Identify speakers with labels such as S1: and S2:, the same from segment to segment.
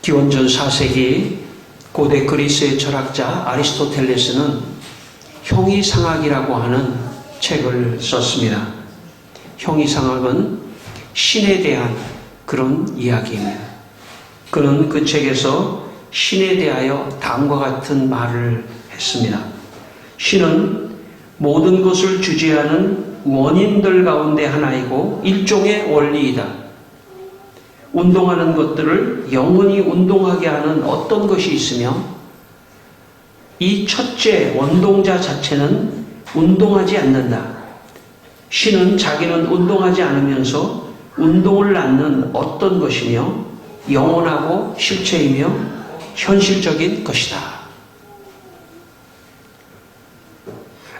S1: 기원전 4세기 고대 그리스의 철학자 아리스토텔레스는 형이상학이라고 하는 책을 썼습니다. 형이상학은 신에 대한 그런 이야기입니다. 그는 그 책에서 신에 대하여 다음과 같은 말을 했습니다. 신은 모든 것을 주재하는 원인들 가운데 하나이고 일종의 원리이다. 운동하는 것들을 영원히 운동하게 하는 어떤 것이 있으며 이 첫째 원동자 자체는 운동하지 않는다. 신은 자기는 운동하지 않으면서 운동을 낳는 어떤 것이며 영원하고 실체이며 현실적인 것이다.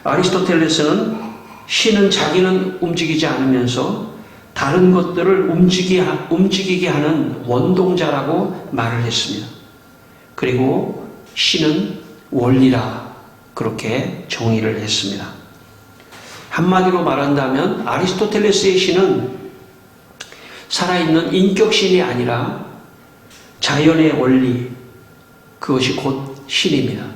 S1: 아리스토텔레스는 신은 자기는 움직이지 않으면서 다른 것들을 움직이게 하는 원동자라고 말을 했습니다. 그리고 신은 원리라 그렇게 정의를 했습니다. 한마디로 말한다면 아리스토텔레스의 신은 살아있는 인격신이 아니라 자연의 원리, 그것이 곧 신입니다.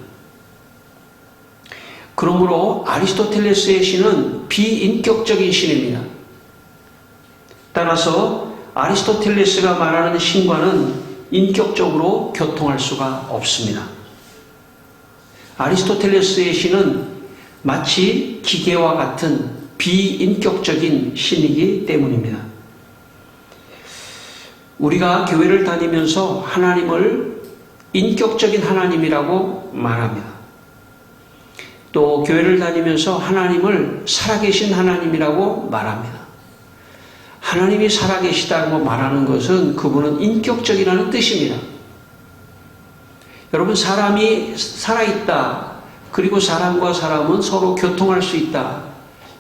S1: 그러므로 아리스토텔레스의 신은 비인격적인 신입니다. 따라서 아리스토텔레스가 말하는 신과는 인격적으로 교통할 수가 없습니다. 아리스토텔레스의 신은 마치 기계와 같은 비인격적인 신이기 때문입니다. 우리가 교회를 다니면서 하나님을 인격적인 하나님이라고 말합니다. 또 교회를 다니면서 하나님을 살아계신 하나님이라고 말합니다. 하나님이 살아계시다고 말하는 것은 그분은 인격적이라는 뜻입니다. 여러분, 사람이 살아있다. 그리고 사람과 사람은 서로 교통할 수 있다.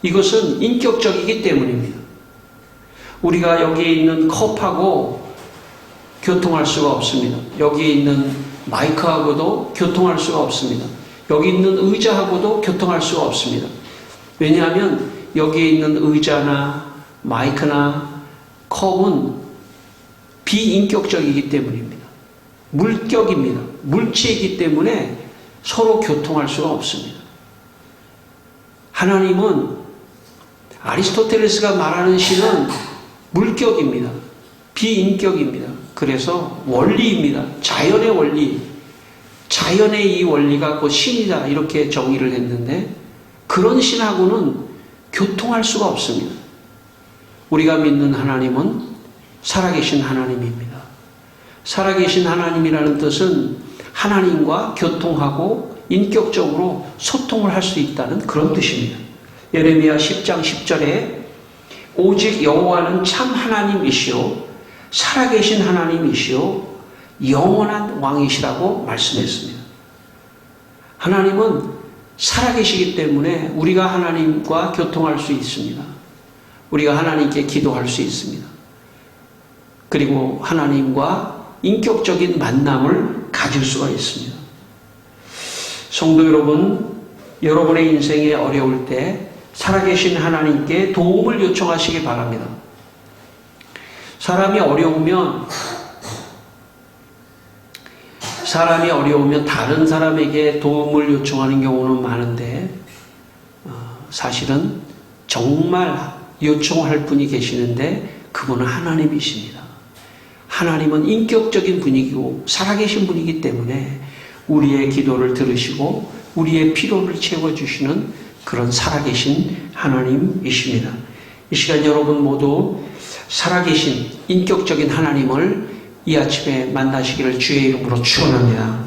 S1: 이것은 인격적이기 때문입니다. 우리가 여기에 있는 컵하고 교통할 수가 없습니다. 여기에 있는 마이크하고도 교통할 수가 없습니다. 여기 있는 의자하고도 교통할 수가 없습니다. 왜냐하면 여기에 있는 의자나 마이크나 컵은 비인격적이기 때문입니다. 물격입니다. 물체이기 때문에 서로 교통할 수가 없습니다. 하나님은 아리스토텔레스가 말하는 신은 물격입니다. 비인격입니다. 그래서 원리입니다. 자연의 원리. 자연의 이 원리가 곧 신이다. 이렇게 정의를 했는데 그런 신하고는 교통할 수가 없습니다. 우리가 믿는 하나님은 살아계신 하나님입니다. 살아계신 하나님이라는 뜻은 하나님과 교통하고 인격적으로 소통을 할 수 있다는 그런 뜻입니다. 예레미야 10장 10절에 오직 여호와는 참 하나님이시오 살아계신 하나님이시오 영원한 왕이시라고 말씀했습니다. 하나님은 살아계시기 때문에 우리가 하나님과 교통할 수 있습니다. 우리가 하나님께 기도할 수 있습니다. 그리고 하나님과 인격적인 만남을 가질 수가 있습니다. 성도 여러분, 여러분의 인생에 어려울 때 살아계신 하나님께 도움을 요청하시기 바랍니다. 사람이 어려우면 다른 사람에게 도움을 요청하는 경우는 많은데 사실은 정말 요청할 분이 계시는데 그분은 하나님이십니다. 하나님은 인격적인 분이고 살아계신 분이기 때문에 우리의 기도를 들으시고 우리의 필요를 채워주시는 그런 살아계신 하나님이십니다. 이 시간 여러분 모두 살아계신 인격적인 하나님을 이 아침에 만나시기를 주의 이름으로 축원합니다.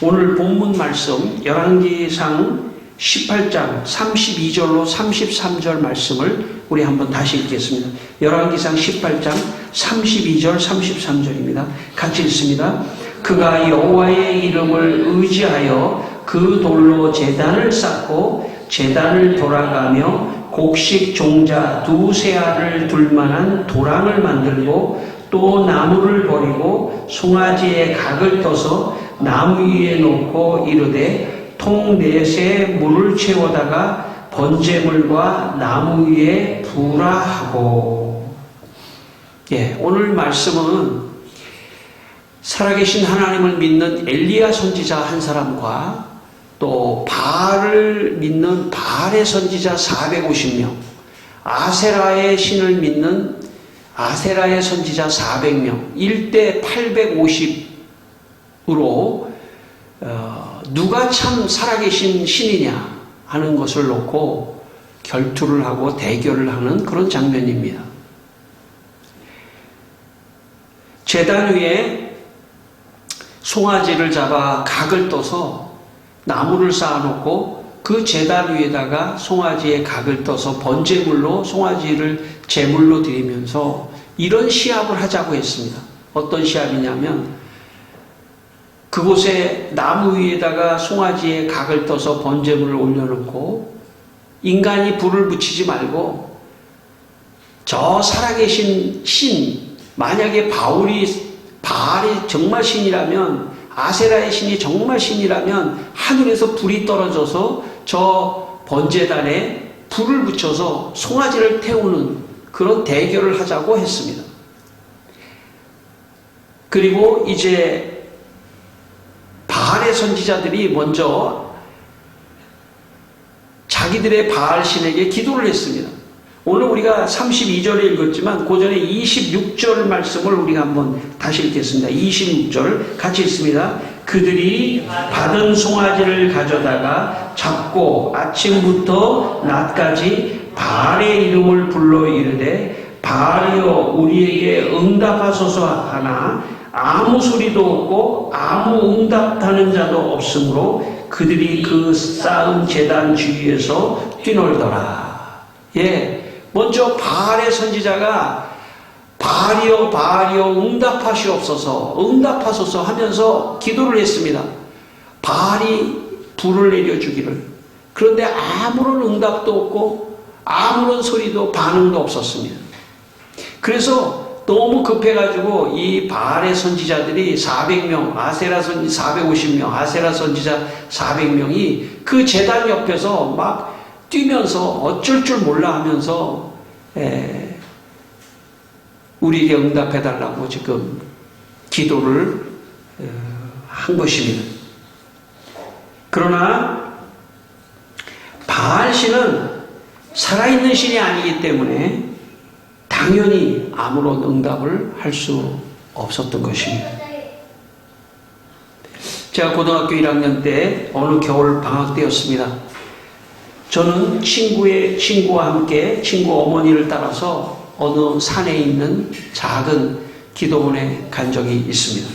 S1: 오늘 본문 말씀 열왕기상 18장 32절로 33절 말씀을 우리 한번 다시 읽겠습니다. 열왕기상 18장 32절 33절입니다. 같이 읽습니다. 그가 여호와의 이름을 의지하여 그 돌로 제단을 쌓고 제단을 돌아가며 곡식 종자 두세 알을 둘 만한 도랑을 만들고 또 나무를 버리고 송아지에 각을 떠서 나무 위에 놓고 이르되 통 넷에 물을 채워다가 번제물과 나무 위에 부라 하고. 오늘 말씀은 살아계신 하나님을 믿는 엘리야 선지자 한 사람과 또 바알을 믿는 바알의 선지자 450명, 아세라의 신을 믿는 아세라의 선지자 400명, 1대 850으로 누가 참 살아계신 신이냐 하는 것을 놓고 결투를 하고 대결을 하는 그런 장면입니다. 제단 위에 송아지를 잡아 각을 떠서 나무를 쌓아놓고 그 제단 위에다가 송아지의 각을 떠서 번제물로 송아지를 제물로 드리면서 이런 시합을 하자고 했습니다. 어떤 시합이냐면 그곳에 나무 위에다가 송아지의 각을 떠서 번제물을 올려놓고 인간이 불을 붙이지 말고 저 살아계신 신, 만약에 바알이 정말 신이라면, 아세라의 신이 정말 신이라면 하늘에서 불이 떨어져서 저 번제단에 불을 붙여서 송아지를 태우는 그런 대결을 하자고 했습니다. 그리고 이제 바알의 선지자들이 먼저 자기들의 바알 신에게 기도를 했습니다. 오늘 우리가 32절에 읽었지만 그 전에 26절 말씀을 우리가 한번 다시 읽겠습니다. 26절 같이 읽습니다. 그들이 받은 송아지를 가져다가 잡고 아침부터 낮까지 바알의 이름을 불러 이르되 바알이여 우리에게 응답하소서 하나 아무 소리도 없고 아무 응답하는 자도 없으므로 그들이 그 쌓은 제단 주위에서 뛰놀더라. 예. 먼저 바알의 선지자가 바알이여 응답하소서 하면서 기도를 했습니다. 바알이 불을 내려주기를. 그런데 아무런 응답도 없고 아무런 소리도 반응도 없었습니다. 그래서 너무 급해가지고 이 바알의 선지자들이 400명, 아세라 선지자 450명, 아세라 선지자 400명이 그 제단 옆에서 막 뛰면서 어쩔 줄 몰라 하면서 우리에게 응답해달라고 지금 기도를 한 것입니다. 그러나 바알 신은 살아있는 신이 아니기 때문에 당연히 아무런 응답을 할 수 없었던 것입니다. 제가 고등학교 1학년 때 어느 겨울 방학 때였습니다. 저는 친구와 함께 친구 어머니를 따라서 어느 산에 있는 작은 기도원에 간 적이 있습니다.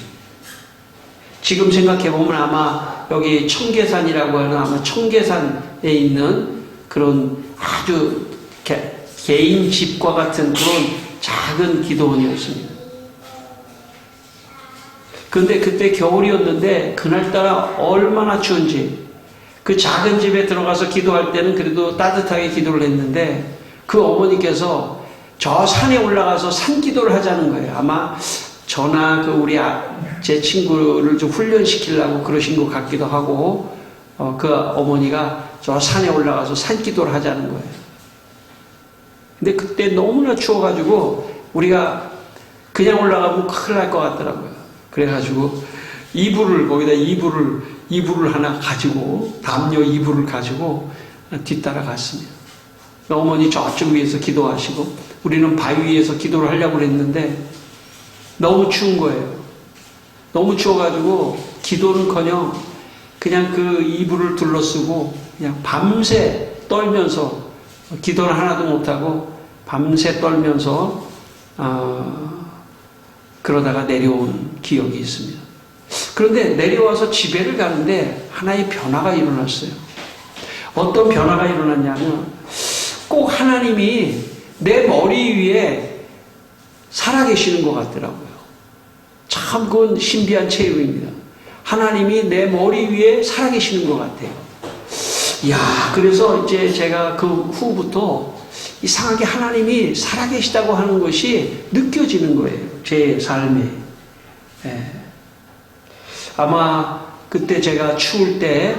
S1: 지금 생각해보면 아마 여기 청계산이라고 하는 아마 청계산에 있는 그런 아주 개인 집과 같은 그런 작은 기도원이었습니다. 그런데 그때 겨울이었는데 그날따라 얼마나 추운지 그 작은 집에 들어가서 기도할 때는 그래도 따뜻하게 기도를 했는데 그 어머니께서 저 산에 올라가서 산기도를 하자는 거예요. 아마 저나 제 친구를 좀 훈련시키려고 그러신 것 같기도 하고 그 어머니가 저 산에 올라가서 산기도를 하자는 거예요. 근데 그때 너무나 추워가지고 우리가 그냥 올라가면 큰일 날 것 같더라고요. 그래가지고 거기다 이불을 하나 가지고 담요 이불을 가지고 뒤따라 갔습니다. 어머니 저쪽 위에서 기도하시고 우리는 바위 위에서 기도를 하려고 했는데 너무 추운 거예요. 너무 추워가지고 기도는커녕 그냥 그 이불을 둘러쓰고 그냥 밤새 떨면서 기도를 하나도 못하고 밤새 떨면서 그러다가 내려온 기억이 있습니다. 그런데 내려와서 집에를 가는데 하나의 변화가 일어났어요. 어떤 변화가 일어났냐면 꼭 하나님이 내 머리 위에 살아계시는 것 같더라고요. 참 그건 신비한 체험입니다. 하나님이 내 머리 위에 살아계시는 것 같아요. 이야, 그래서 이제 제가 그 후부터 이상하게 하나님이 살아계시다고 하는 것이 느껴지는 거예요. 제 삶에. 아마 그때 제가 추울 때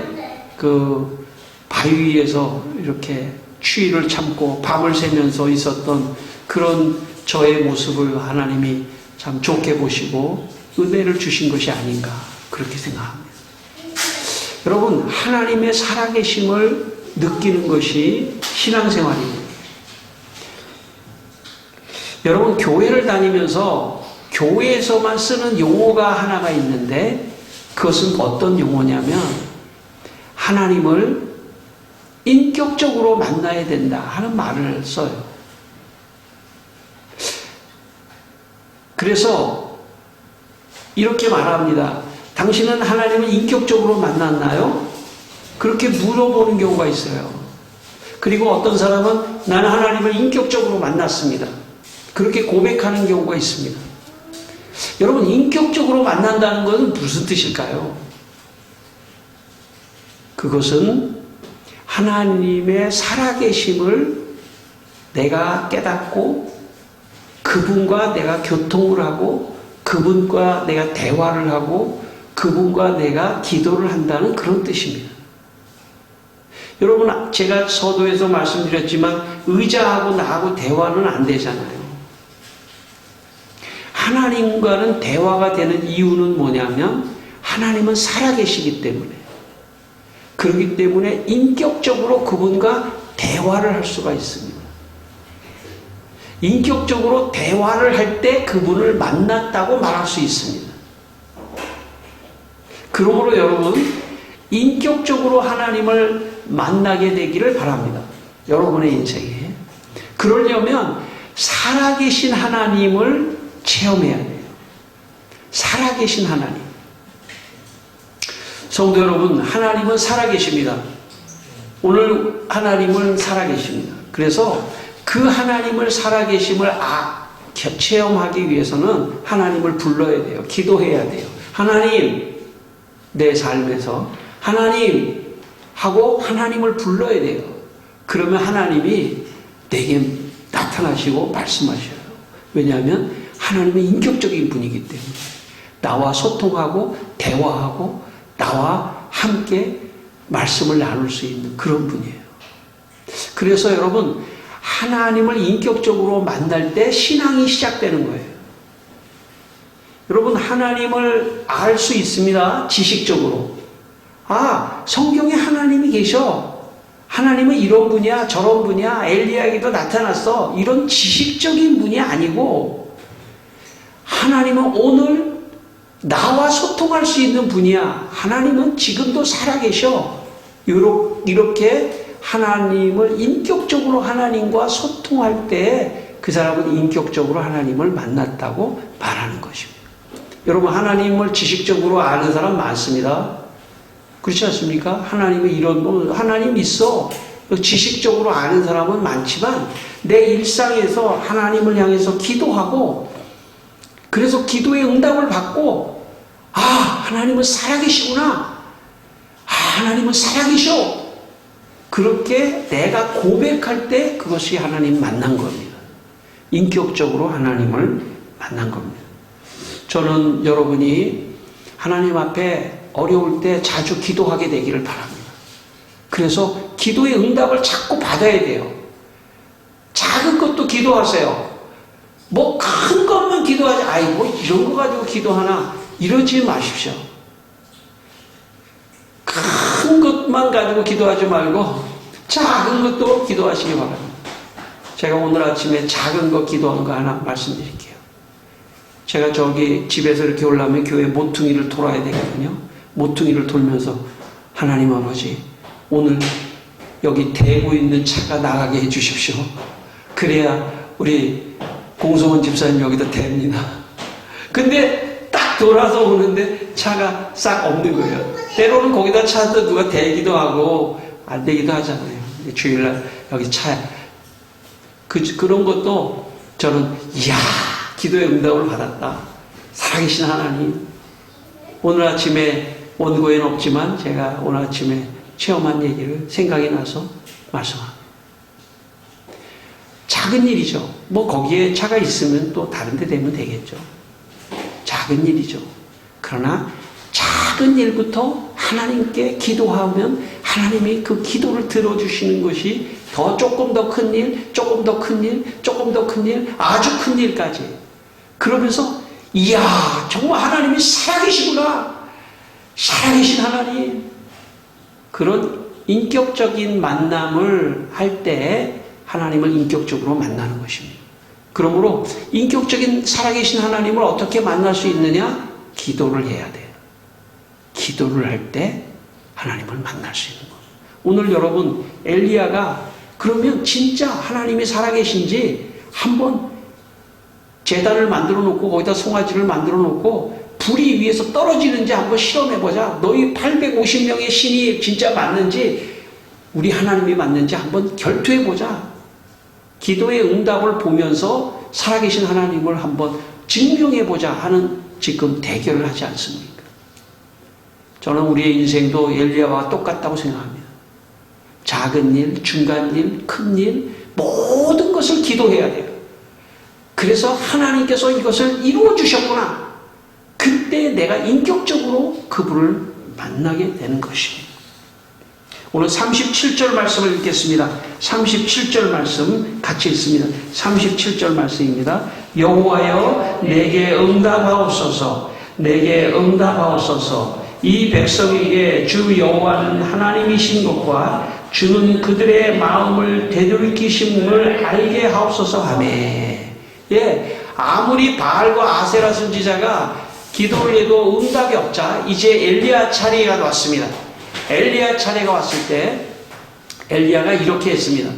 S1: 그 바위 위에서 이렇게 추위를 참고 밤을 새면서 있었던 그런 저의 모습을 하나님이 참 좋게 보시고 은혜를 주신 것이 아닌가 그렇게 생각합니다. 여러분, 하나님의 살아계심을 느끼는 것이 신앙생활입니다. 여러분, 교회를 다니면서 교회에서만 쓰는 용어가 하나가 있는데 그것은 어떤 용어냐면 하나님을 인격적으로 만나야 된다 하는 말을 써요. 그래서 이렇게 말합니다. 당신은 하나님을 인격적으로 만났나요? 그렇게 물어보는 경우가 있어요. 그리고 어떤 사람은 나는 하나님을 인격적으로 만났습니다. 그렇게 고백하는 경우가 있습니다. 여러분, 인격적으로 만난다는 것은 무슨 뜻일까요? 그것은 하나님의 살아계심을 내가 깨닫고 그분과 내가 교통을 하고 그분과 내가 대화를 하고 그분과 내가 기도를 한다는 그런 뜻입니다. 여러분, 제가 서두에서 말씀드렸지만 의자하고 나하고 대화는 안 되잖아요. 하나님과는 대화가 되는 이유는 뭐냐면 하나님은 살아계시기 때문에, 그렇기 때문에 인격적으로 그분과 대화를 할 수가 있습니다. 인격적으로 대화를 할 때 그분을 만났다고 말할 수 있습니다. 그러므로 여러분, 인격적으로 하나님을 만나게 되기를 바랍니다. 여러분의 인생에. 그러려면 살아계신 하나님을 체험해야 돼요. 살아계신 하나님. 성도 여러분, 하나님은 살아계십니다. 오늘 하나님은 살아계십니다. 그래서 그 하나님을 살아계심을 체험하기 위해서는 하나님을 불러야 돼요. 기도해야 돼요. 하나님, 내 삶에서 하나님 하고 하나님을 불러야 돼요. 그러면 하나님이 내게 나타나시고 말씀하셔요. 왜냐하면 하나님은 인격적인 분이기 때문에 나와 소통하고 대화하고 나와 함께 말씀을 나눌 수 있는 그런 분이에요. 그래서 여러분, 하나님을 인격적으로 만날 때 신앙이 시작되는 거예요. 여러분, 하나님을 알 수 있습니다. 지식적으로. 성경에 하나님이 계셔. 하나님은 이런 분이야, 저런 분이야, 엘리야에게도 나타났어. 이런 지식적인 분이 아니고 하나님은 오늘 나와 소통할 수 있는 분이야. 하나님은 지금도 살아계셔. 이렇게 하나님을 인격적으로 하나님과 소통할 때 그 사람은 인격적으로 하나님을 만났다고 말하는 것입니다. 여러분, 하나님을 지식적으로 아는 사람 많습니다. 그렇지 않습니까? 하나님이 하나님 있어. 지식적으로 아는 사람은 많지만 내 일상에서 하나님을 향해서 기도하고 그래서 기도의 응답을 받고 하나님은 살아계시구나. 하나님은 살아계셔. 그렇게 내가 고백할 때 그것이 하나님 만난 겁니다. 인격적으로 하나님을 만난 겁니다. 저는 여러분이 하나님 앞에 어려울 때 자주 기도하게 되기를 바랍니다. 그래서 기도의 응답을 자꾸 받아야 돼요. 작은 것도 기도하세요. 큰 것만 기도하지, 이런 거 가지고 기도하나, 이러지 마십시오. 큰 것만 가지고 기도하지 말고 작은 것도 기도하시기 바랍니다. 제가 오늘 아침에 작은 거 기도한 거 하나 말씀드릴게요. 제가 저기 집에서 이렇게 올라오면 교회 모퉁이를 돌아야 되거든요. 모퉁이를 돌면서 하나님 아버지, 오늘 여기 대고 있는 차가 나가게 해주십시오. 그래야 우리 공성원 집사님 여기다 댑니다. 근데 딱 돌아서 오는데 차가 싹 없는 거예요. 때로는 거기다 차도 누가 대기도 하고 안 되기도 하잖아요. 주일날 여기 차 그런 것도 저는 기도의 응답을 받았다. 살아계신 하나님. 오늘 아침에 원고에는 없지만 제가 오늘 아침에 체험한 얘기를 생각이 나서 말씀합니다. 작은 일이죠. 거기에 차가 있으면 또 다른 데 되면 되겠죠. 작은 일이죠. 그러나 작은 일부터 하나님께 기도하면 하나님이 그 기도를 들어주시는 것이 조금 더 큰 일, 조금 더 큰 일, 조금 더 큰 일, 아주 큰 일까지. 그러면서 이야, 정말 하나님이 살아계시구나. 살아계신 하나님. 그런 인격적인 만남을 할 때 하나님을 인격적으로 만나는 것입니다. 그러므로 인격적인 살아계신 하나님을 어떻게 만날 수 있느냐? 기도를 해야 돼요. 기도를 할 때 하나님을 만날 수 있는 것. 오늘 여러분 엘리야가 그러면 진짜 하나님이 살아계신지 한번 제단을 만들어 놓고 거기다 송아지를 만들어 놓고 불이 위에서 떨어지는지 한번 실험해보자. 너희 850명의 신이 진짜 맞는지 우리 하나님이 맞는지 한번 결투해보자. 기도의 응답을 보면서 살아계신 하나님을 한번 증명해보자 하는 지금 대결을 하지 않습니까? 저는 우리의 인생도 엘리야와 똑같다고 생각합니다. 작은 일, 중간 일, 큰 일, 모든 것을 기도해야 돼요. 그래서 하나님께서 이것을 이루어 주셨구나. 그때 내가 인격적으로 그분을 만나게 되는 것입니다. 오늘 37절 말씀을 읽겠습니다. 37절 말씀 같이 읽습니다. 37절 말씀입니다. 여호와여 내게 응답하옵소서. 내게 응답하옵소서. 이 백성에게 주 여호와는 하나님이신 것과 주는 그들의 마음을 되돌이키심을 알게 하옵소서 하며. 예, 아무리 바알과 아세라 선지자가 기도를 해도 응답이 없자 이제 엘리야 차례가 왔습니다. 엘리야 차례가 왔을 때 엘리야가 이렇게 했습니다.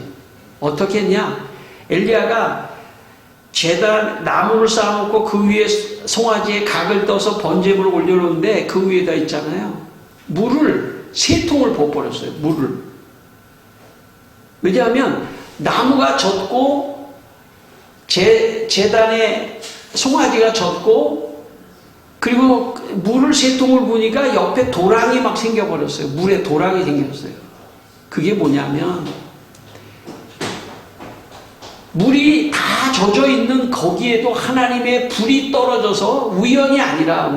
S1: 어떻게 했냐? 엘리야가 제단 나무를 쌓아놓고 그 위에 송아지에 각을 떠서 번제물을 올려놓는데 그 위에다 있잖아요. 물을 3통을 부어버렸어요. 물을. 왜냐하면 나무가 젖고 제단에 송아지가 젖고 그리고 물을 3통을 부으니까 옆에 도랑이 막 생겨버렸어요. 물에 도랑이 생겼어요. 그게 뭐냐면 물이 다 젖어 있는 거기에도 하나님의 불이 떨어져서 우연이 아니라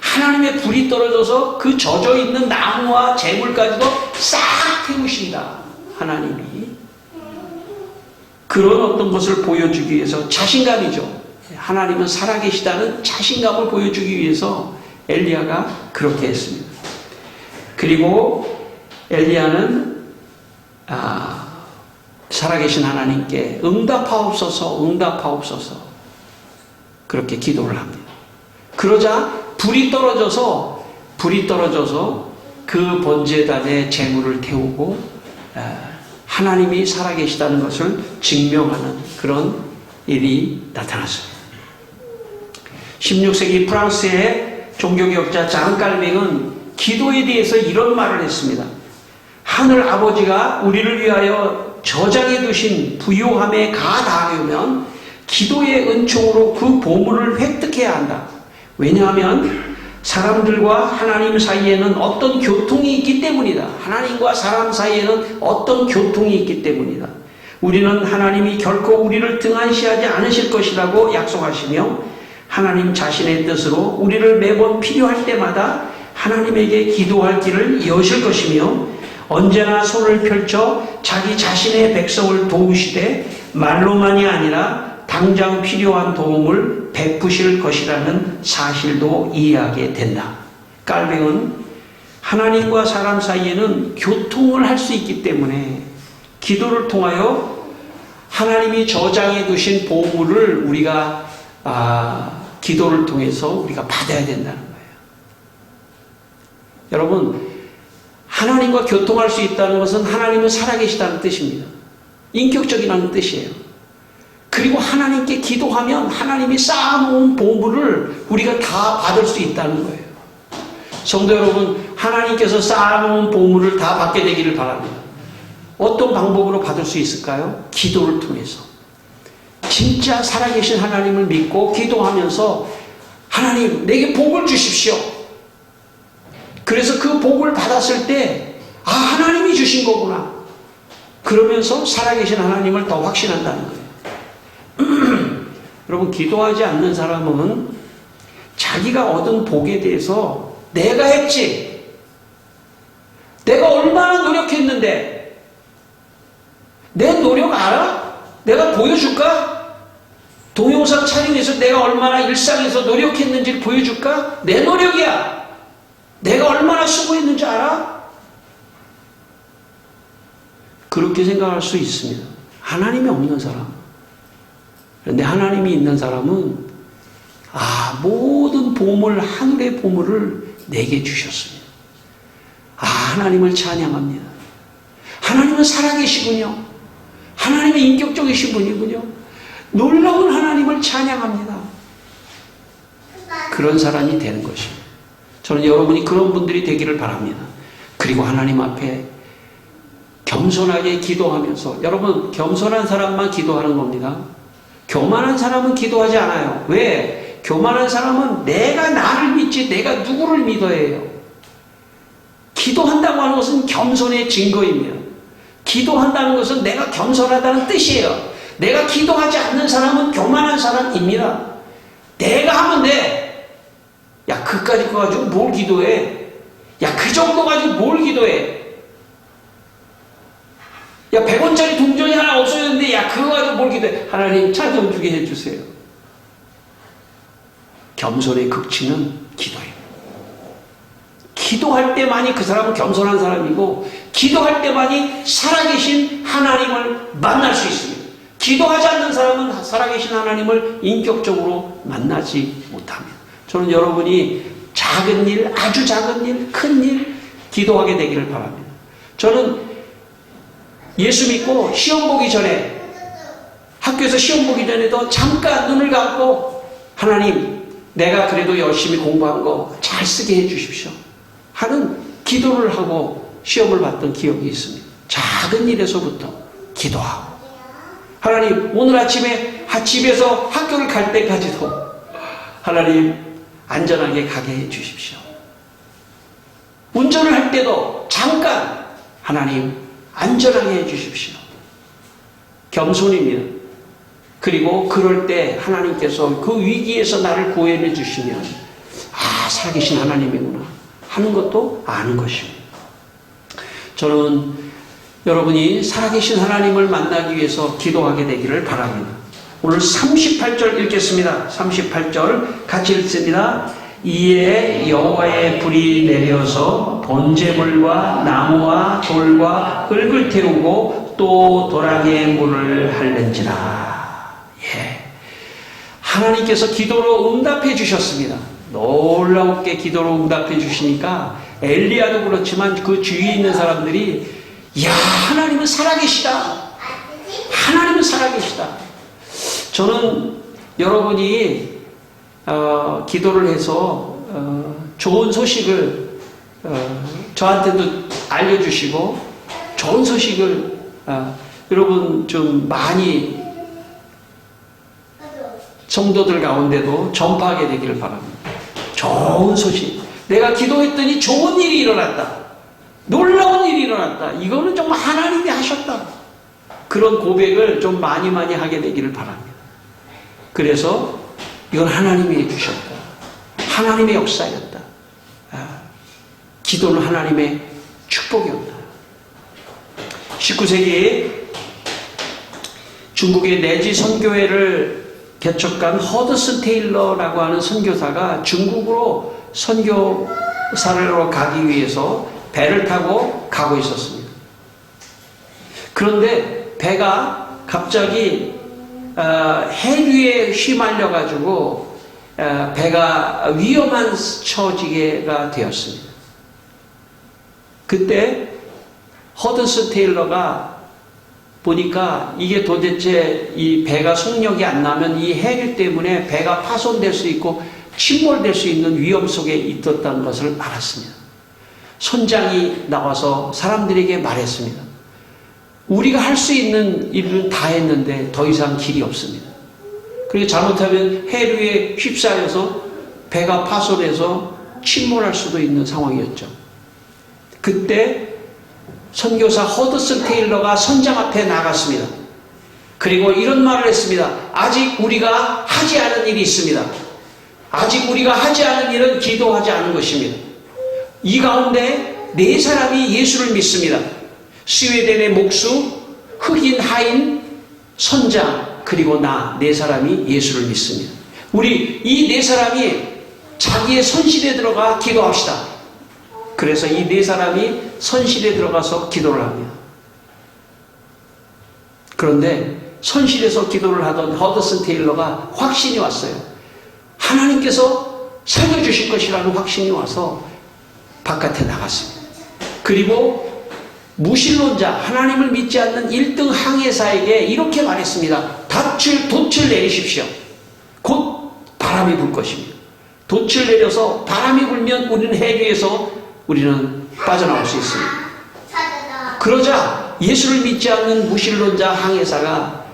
S1: 하나님의 불이 떨어져서 그 젖어 있는 나무와 재물까지도 싹 태우신다. 하나님이 그런 어떤 것을 보여주기 위해서 자신감이죠. 하나님은 살아계시다는 자신감을 보여주기 위해서 엘리야가 그렇게 했습니다. 그리고 엘리야는 살아계신 하나님께 응답하옵소서 응답하옵소서 그렇게 기도를 합니다. 그러자 불이 떨어져서 그 번제단에 재물을 태우고 하나님이 살아계시다는 것을 증명하는 그런 일이 나타났습니다. 16세기 프랑스의 종교개혁자 장 깔뱅은 기도에 대해서 이런 말을 했습니다. 하늘 아버지가 우리를 위하여 저장해 두신 부요함에 가닿으려면 기도의 은총으로 그 보물을 획득해야 한다. 왜냐하면 사람들과 하나님 사이에는 어떤 교통이 있기 때문이다. 하나님과 사람 사이에는 어떤 교통이 있기 때문이다. 우리는 하나님이 결코 우리를 등한시하지 않으실 것이라고 약속하시며 하나님 자신의 뜻으로 우리를 매번 필요할 때마다 하나님에게 기도할 길을 여실 것이며 언제나 손을 펼쳐 자기 자신의 백성을 도우시되 말로만이 아니라 당장 필요한 도움을 베푸실 것이라는 사실도 이해하게 된다. 깔뱅은 하나님과 사람 사이에는 교통을 할 수 있기 때문에 기도를 통하여 하나님이 저장해 두신 보물을 우리가 기도를 통해서 우리가 받아야 된다는 거예요. 여러분, 하나님과 교통할 수 있다는 것은 하나님은 살아계시다는 뜻입니다. 인격적이라는 뜻이에요. 그리고 하나님께 기도하면 하나님이 쌓아놓은 보물을 우리가 다 받을 수 있다는 거예요. 성도 여러분, 하나님께서 쌓아놓은 보물을 다 받게 되기를 바랍니다. 어떤 방법으로 받을 수 있을까요? 기도를 통해서. 진짜 살아계신 하나님을 믿고 기도하면서 하나님 내게 복을 주십시오. 그래서 그 복을 받았을 때 하나님이 주신 거구나. 그러면서 살아계신 하나님을 더 확신한다는 거예요. 여러분, 기도하지 않는 사람은 자기가 얻은 복에 대해서 내가 했지, 내가 얼마나 노력했는데 내 노력 알아? 내가 보여줄까? 동영상 촬영해서 내가 얼마나 일상에서 노력했는지를 보여줄까? 내 노력이야. 내가 얼마나 수고했는지 알아? 그렇게 생각할 수 있습니다. 하나님이 없는 사람. 그런데 하나님이 있는 사람은 모든 보물, 하늘의 보물을 내게 주셨습니다. 하나님을 찬양합니다. 하나님은 살아계시군요. 하나님은 인격적이신 분이군요. 놀라운 하나님을 찬양합니다. 그런 사람이 되는 것입니다. 저는 여러분이 그런 분들이 되기를 바랍니다. 그리고 하나님 앞에 겸손하게 기도하면서, 여러분 겸손한 사람만 기도하는 겁니다. 교만한 사람은 기도하지 않아요. 왜? 교만한 사람은 내가 나를 믿지 내가 누구를 믿어야 해요. 기도한다고 하는 것은 겸손의 증거입니다. 기도한다는 것은 내가 겸손하다는 뜻이에요. 내가 기도하지 않는 사람은 교만한 사람입니다. 내가 하면 돼. 야, 그까짓 거 가지고 뭘 기도해? 야, 그 정도 가지고 뭘 기도해? 야, 100원짜리 동전이 하나 없어졌는데, 야, 그거 가지고 뭘 기도해? 하나님 찾아주게 해주세요. 겸손의 극치는 기도예요. 기도할 때만이 그 사람은 겸손한 사람이고, 기도할 때만이 살아계신 하나님을 만날 수 있습니다. 기도하지 않는 사람은 살아계신 하나님을 인격적으로 만나지 못합니다. 저는 여러분이 작은 일, 아주 작은 일, 큰 일, 기도하게 되기를 바랍니다. 저는 예수 믿고 시험 보기 전에, 학교에서 시험 보기 전에도 잠깐 눈을 감고 하나님, 내가 그래도 열심히 공부한 거 잘 쓰게 해주십시오 하는 기도를 하고 시험을 봤던 기억이 있습니다. 작은 일에서부터 기도하고, 하나님 오늘 아침에 집에서 학교를 갈 때까지도 하나님 안전하게 가게 해주십시오. 운전을 할 때도 잠깐 하나님 안전하게 해주십시오. 겸손입니다. 그리고 그럴 때 하나님께서 그 위기에서 나를 구해내 주시면 살아계신 하나님이구나 하는 것도 아는 것입니다. 저는 여러분이 살아계신 하나님을 만나기 위해서 기도하게 되기를 바랍니다. 오늘 38절 읽겠습니다. 38절 같이 읽습니다. 이에 여호와의 불이 내려서 번제물과 나무와 돌과 흙을 태우고 또 도랑에 물을 할는지라. 하나님께서 기도로 응답해 주셨습니다. 놀랍게 기도로 응답해 주시니까 엘리야도 그렇지만 그 주위에 있는 사람들이 하나님은 살아계시다. 하나님은 살아계시다. 저는 여러분이 기도를 해서 좋은 소식을 저한테도 알려주시고 좋은 소식을 여러분 좀 많이 성도들 가운데도 전파하게 되기를 바랍니다. 좋은 소식. 내가 기도했더니 좋은 일이 일어났다. 놀라운 일이 일어났다. 이거는 정말 하나님이 하셨다. 그런 고백을 좀 많이 하게 되기를 바랍니다. 그래서 이건 하나님이 해주셨다. 하나님의 역사였다. 기도는 하나님의 축복이었다. 19세기 중국의 내지 선교회를 개척한 허드슨 테일러라고 하는 선교사가 중국으로 선교사로 가기 위해서 배를 타고 가고 있었습니다. 그런데 배가 갑자기 해류에 휘말려 가지고 배가 위험한 처지가 되었습니다. 그때 허드슨 테일러가 보니까 이게 도대체 이 배가 속력이 안 나면 이 해류 때문에 배가 파손될 수 있고 침몰될 수 있는 위험 속에 있었다는 것을 알았습니다. 선장이 나와서 사람들에게 말했습니다. 우리가 할 수 있는 일은 다 했는데 더 이상 길이 없습니다. 그리고 잘못하면 해류에 휩싸여서 배가 파손해서 침몰할 수도 있는 상황이었죠. 그때 선교사 허드슨 테일러가 선장 앞에 나갔습니다. 그리고 이런 말을 했습니다. 아직 우리가 하지 않은 일이 있습니다. 아직 우리가 하지 않은 일은 기도하지 않은 것입니다. 이 가운데 4사람이 예수를 믿습니다. 스웨덴의 목수, 흑인 하인, 선장, 그리고 나, 네 사람이 예수를 믿습니다. 우리 이 네 사람이 자기의 선실에 들어가 기도합시다. 그래서 이 네 사람이 선실에 들어가서 기도를 합니다. 그런데 선실에서 기도를 하던 허드슨 테일러가 확신이 왔어요. 하나님께서 살려주실 것이라는 확신이 와서 바깥에 나갔습니다. 그리고 무신론자, 하나님을 믿지 않는 1등 항해사에게 이렇게 말했습니다. 돛을 내리십시오. 곧 바람이 불 것입니다. 돛을 내려서 바람이 불면 우리는 해류에서 우리는 빠져나올 수 있습니다. 그러자 예수를 믿지 않는 무신론자 항해사가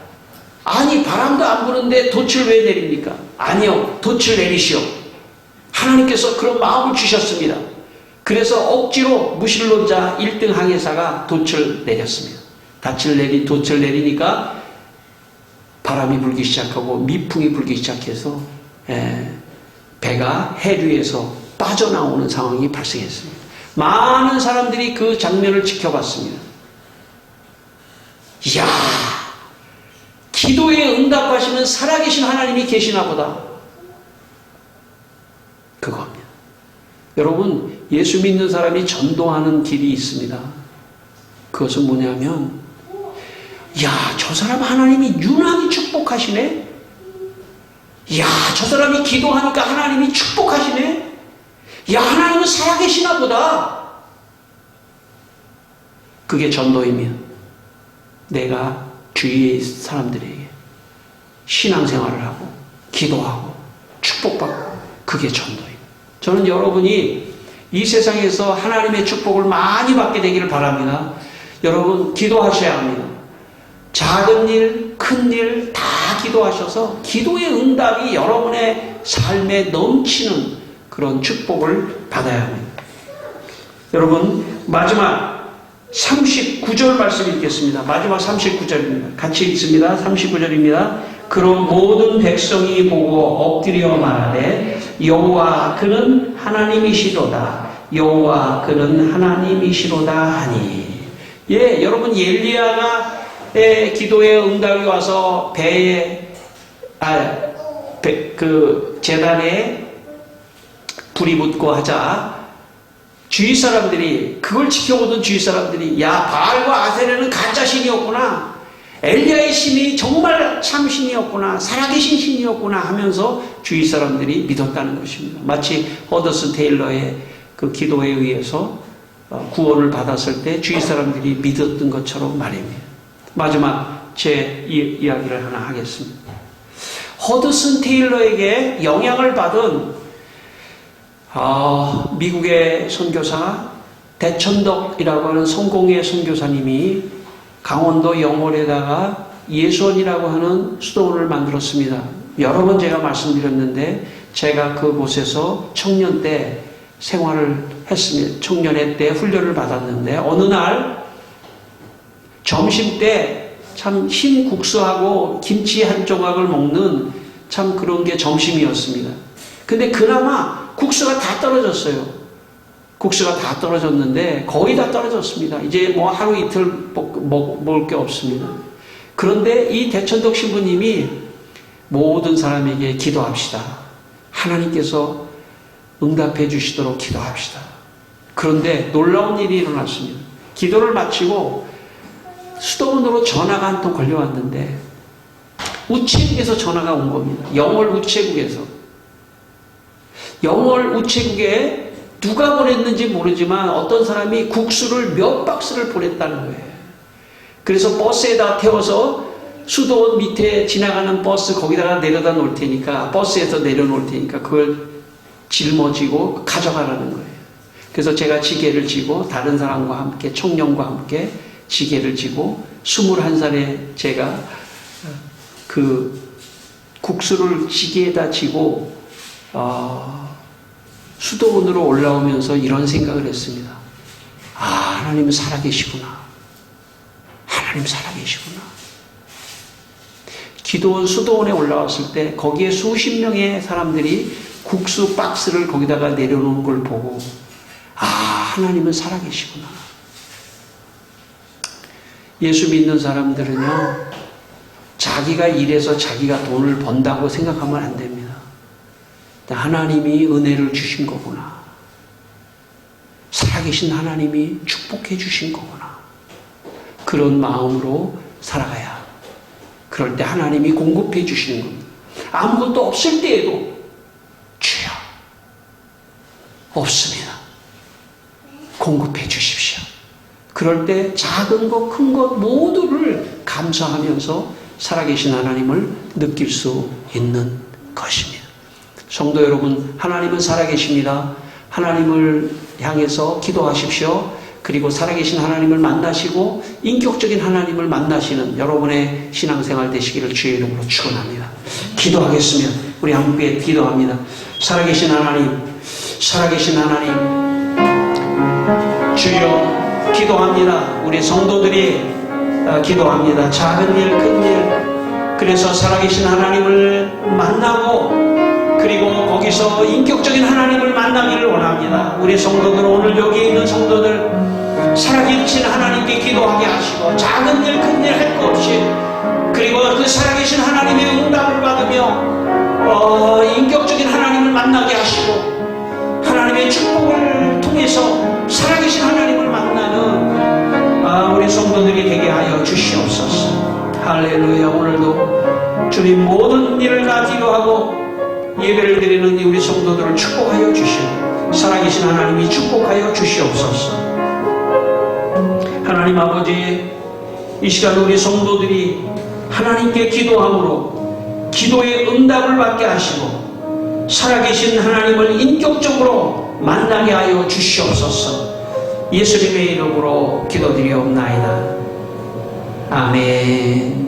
S1: 아니 바람도 안 부는데 돛을 왜 내립니까? 아니요, 돛을 내리시오. 하나님께서 그런 마음을 주셨습니다. 그래서 억지로 무신론자 1등 항해사가 돛을 내렸습니다. 돛을 내리니까 바람이 불기 시작하고 미풍이 불기 시작해서 배가 해류에서 빠져나오는 상황이 발생했습니다. 많은 사람들이 그 장면을 지켜봤습니다. 이야, 기도에 응답하시는 살아계신 하나님이 계시나 보다. 그겁니다. 여러분, 예수 믿는 사람이 전도하는 길이 있습니다. 그것은 뭐냐면, 야, 저 사람 하나님이 유난히 축복하시네? 야, 저 사람이 기도하니까 하나님이 축복하시네? 야, 하나님은 살아계시나 보다. 그게 전도입니다. 내가 주위의 사람들에게 신앙생활을 하고, 기도하고, 축복받고, 그게 전도입니다. 저는 여러분이 이 세상에서 하나님의 축복을 많이 받게 되기를 바랍니다. 여러분 기도하셔야 합니다. 작은 일, 큰 일 다 기도하셔서 기도의 응답이 여러분의 삶에 넘치는 그런 축복을 받아야 합니다. 여러분 마지막 39절 말씀 읽겠습니다. 마지막 39절입니다. 같이 읽습니다. 39절입니다. 그럼 모든 백성이 보고 엎드려 말하되 여호와 그는 하나님이시로다. 여호와 그는 하나님이시로다 하니. 예, 여러분 엘리야가 기도의 응답이 와서 제단에 불이 붙고 하자 주위 사람들이 그걸 지켜보던 주위 사람들이 야 바알과 아세라는 가짜 신이었구나. 엘리야의 신이 정말 참 신이었구나. 살아계신 신이었구나 하면서 주위 사람들이 믿었다는 것입니다. 마치 허드슨 테일러의 그 기도에 의해서 구원을 받았을 때 주위 사람들이 믿었던 것처럼 말입니다. 마지막 제 이야기를 하나 하겠습니다. 허드슨 테일러에게 영향을 받은 미국의 선교사 대천덕이라고 하는 성공의 선교사님이 강원도 영월에다가 예수원이라고 하는 수도원을 만들었습니다. 여러 번 제가 말씀드렸는데 제가 그곳에서 청년 때 생활을 했습니다. 청년회 때 훈련을 받았는데 어느 날 점심 때 참 흰 국수하고 김치 한 조각을 먹는 참 그런 게 점심이었습니다. 근데 그나마 국수가 다 떨어졌어요. 국수가 다 떨어졌는데 거의 다 떨어졌습니다. 이제 뭐 하루 이틀 먹을 게 없습니다. 그런데 이 대천덕 신부님이 모든 사람에게 기도합시다. 하나님께서 응답해 주시도록 기도합시다. 그런데 놀라운 일이 일어났습니다. 기도를 마치고 수도원으로 전화가 한 통 걸려왔는데 우체국에서 전화가 온 겁니다. 영월 우체국에서. 영월 우체국에 누가 보냈는지 모르지만 어떤 사람이 국수를 몇 박스를 보냈다는 거예요. 그래서 버스에다 태워서 수도원 밑에 지나가는 버스 거기다가 내려다 놓을 테니까 버스에서 내려놓을 테니까 그걸 짊어지고 가져가라는 거예요. 그래서 제가 지게를 지고 다른 사람과 함께 청년과 함께 지게를 지고 21살에 제가 그 국수를 지게에다 지고 수도원으로 올라오면서 이런 생각을 했습니다. 하나님은 살아계시구나. 하나님 살아계시구나. 기도원 수도원에 올라왔을 때 거기에 수십 명의 사람들이 국수 박스를 거기다가 내려놓은 걸 보고 하나님은 살아계시구나. 예수 믿는 사람들은요 자기가 일해서 자기가 돈을 번다고 생각하면 안 됩니다. 하나님이 은혜를 주신 거구나. 살아계신 하나님이 축복해 주신 거구나. 그런 마음으로 살아가야. 그럴 때 하나님이 공급해 주시는 겁니다. 아무것도 없을 때에도 주여 없습니다. 공급해 주십시오. 그럴 때 작은 것, 큰 것 모두를 감사하면서 살아계신 하나님을 느낄 수 있는 것입니다. 성도 여러분, 하나님은 살아계십니다. 하나님을 향해서 기도하십시오. 그리고 살아계신 하나님을 만나시고 인격적인 하나님을 만나시는 여러분의 신앙생활 되시기를 주의 이름으로 축원합니다. 기도하겠으면 우리 함께 기도합니다. 살아계신 하나님, 살아계신 하나님, 주여 기도합니다. 우리 성도들이 기도합니다. 작은 일, 큰 일. 그래서 살아계신 하나님을 만나고 그리고 거기서 인격적인 하나님을 만나기를 원합니다. 우리 성도들, 오늘 여기 있는 성도들 살아계신 하나님께 기도하게 하시고 작은 일, 큰 일 할 것 없이 그리고 그 살아계신 하나님의 응답을 받으며 인격적인 하나님을 만나게 하시고 하나님의 축복을 통해서 살아계신 하나님을 만나는 우리 성도들이 되게 하여 주시옵소서. 할렐루야. 오늘도 주님 모든 일을 다 기도하고 예배를 드리는 우리 성도들을 축복하여 주시고 살아계신 하나님이 축복하여 주시옵소서. 하나님 아버지, 이 시간 우리 성도들이 하나님께 기도함으로 기도의 응답을 받게 하시고 살아계신 하나님을 인격적으로 만나게 하여 주시옵소서. 예수님의 이름으로 기도드리옵나이다. 아멘.